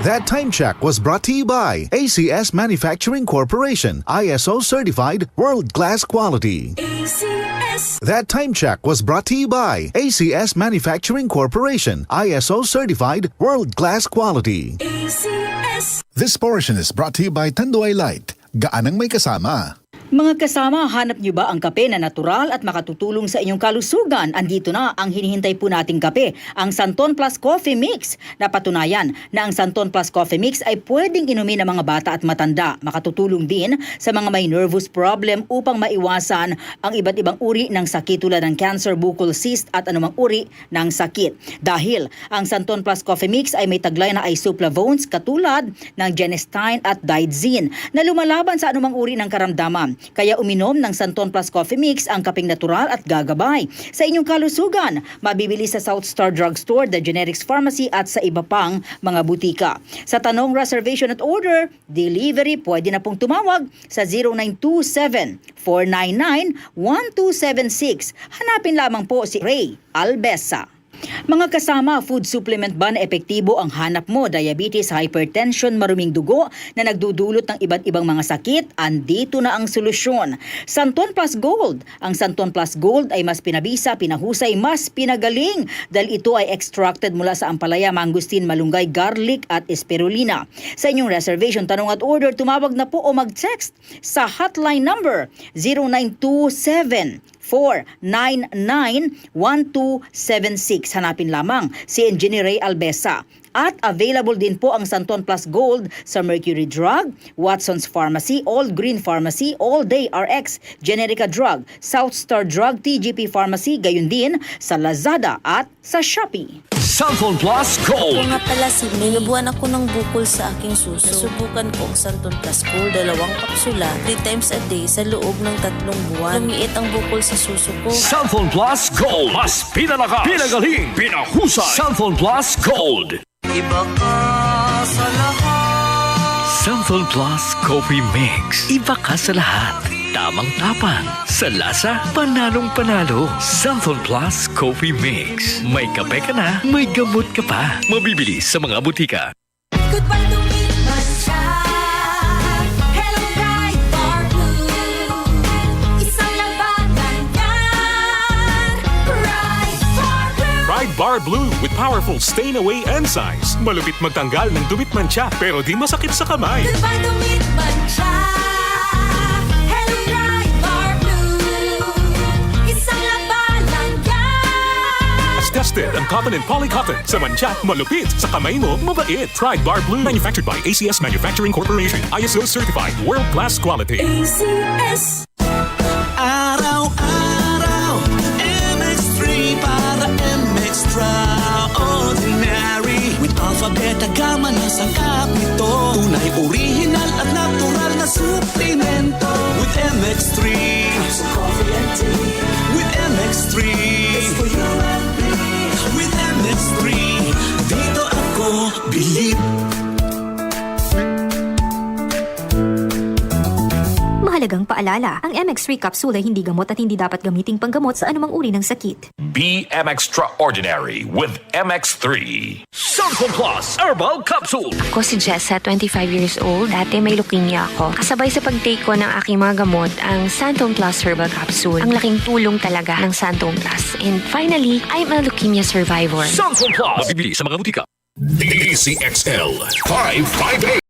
That time check was brought to you by ACS Manufacturing Corporation, ISO certified world-class quality. ACS. That time check was brought to you by ACS Manufacturing Corporation, ISO certified world-class quality. ACS. This portion is brought to you by Tanduay Light. Gaanang may kasama. Mga kasama, hanap niyo ba ang kape na natural at makatutulong sa inyong kalusugan? Andito na ang hinihintay po nating kape, ang Santon Plus Coffee Mix. Napatunayan na ang Santon Plus Coffee Mix ay pwedeng inumin ng mga bata at matanda. Makatutulong din sa mga may nervous problem upang maiwasan ang iba't ibang uri ng sakit tulad ng cancer, buccal cyst at anumang uri ng sakit. Dahil ang Santon Plus Coffee Mix ay may taglay na isoflavones katulad ng genistein at digoxin na lumalaban sa anumang uri ng karamdaman. Kaya uminom ng Santon Plus Coffee Mix ang kapeng natural at gagabay sa inyong kalusugan. Mabibili sa South Star Drugstore, The Generics Pharmacy at sa iba pang mga butika. Sa tanong, reservation at order, delivery, pwede na pong tumawag sa 0927-499-1276. Hanapin lamang po si Ray Albesa. Mga kasama, food supplement ba na epektibo ang hanap mo? Diabetes, hypertension, maruming dugo na nagdudulot ng iba't ibang mga sakit? Andito na ang solusyon. Santon Plus Gold. Ang Santon Plus Gold ay mas pinabisa, pinahusay, mas pinagaling dahil ito ay extracted mula sa ampalaya, mangustin, malunggay, garlic at spirulina. Sa inyong reservation, tanong at order, tumawag na po o mag-text sa hotline number 0927-499-1276. Hanapin lamang si Engineer Ray Albesa. At available din po ang Santon Plus Gold sa Mercury Drug, Watson's Pharmacy, All Green Pharmacy, All Day RX, Generica Drug, South Star Drug, TGP Pharmacy, gayon din sa Lazada at sa Shopee. Santon Plus Gold. Ako nga pala si May. Nabuhan ako ng bukol sa aking suso. Subukan ko ang Santon Plus Gold, 2 kapsula, 3 times a day sa loob ng 3 buwan. Lumiit ang bukol sa suso ko. Santon Plus Gold. Mas pinalakas, pinagaling, pinahusay. Santon Plus Gold. Iba ka sa lahat. Santon Plus Coffee Mix. Iba ka sa lahat. Tamang tapang. Sa lasa, panalong-panalo. Santon Plus Coffee Mix. May kape ka na, may gamot ka pa. Mabibili sa mga butika. Goodbye to me, Mancha. Hello, bright bar blue. Isang labanan yan. Bright bar blue. Pride Bar Blue with powerful stain-away enzymes. Malupit magtanggal ng dumit mancha pero di masakit sa kamay. Goodbye to me, Mancha. Hello, bright bar blue. Isang labanan yan. As tested ang cotton and polycotton. Sa mancha, malupit. Sa kamay mo, mabait. Pride Bar Blue. Manufactured by ACS Manufacturing Corporation. ISO certified world-class quality. ACS. Araw-araw, MX3 para MX-Traordinary. With alpha, beta, gamma na sangkap nito. Tunay, original at natural na suplemento. With MX3, capsule, coffee and tea. With MX3, it's for you and me. With MX3, dito ako bilib. Mahalagang paalala, ang MX3 capsule ay hindi gamot at hindi dapat gamiting panggamot sa anumang uri ng sakit. Be Extraordinary with MX3. Santon Plus Herbal Capsule. Ako si Jessa, 25 years old. Dati may leukemia ako. Kasabay sa pag-take ko ng aking mga gamot, ang Santon Plus Herbal Capsule. Ang laking tulong talaga ng Santon Plus. And finally, I'm a leukemia survivor. Santon Plus. Mabibili sa mga butika. DCXL 558.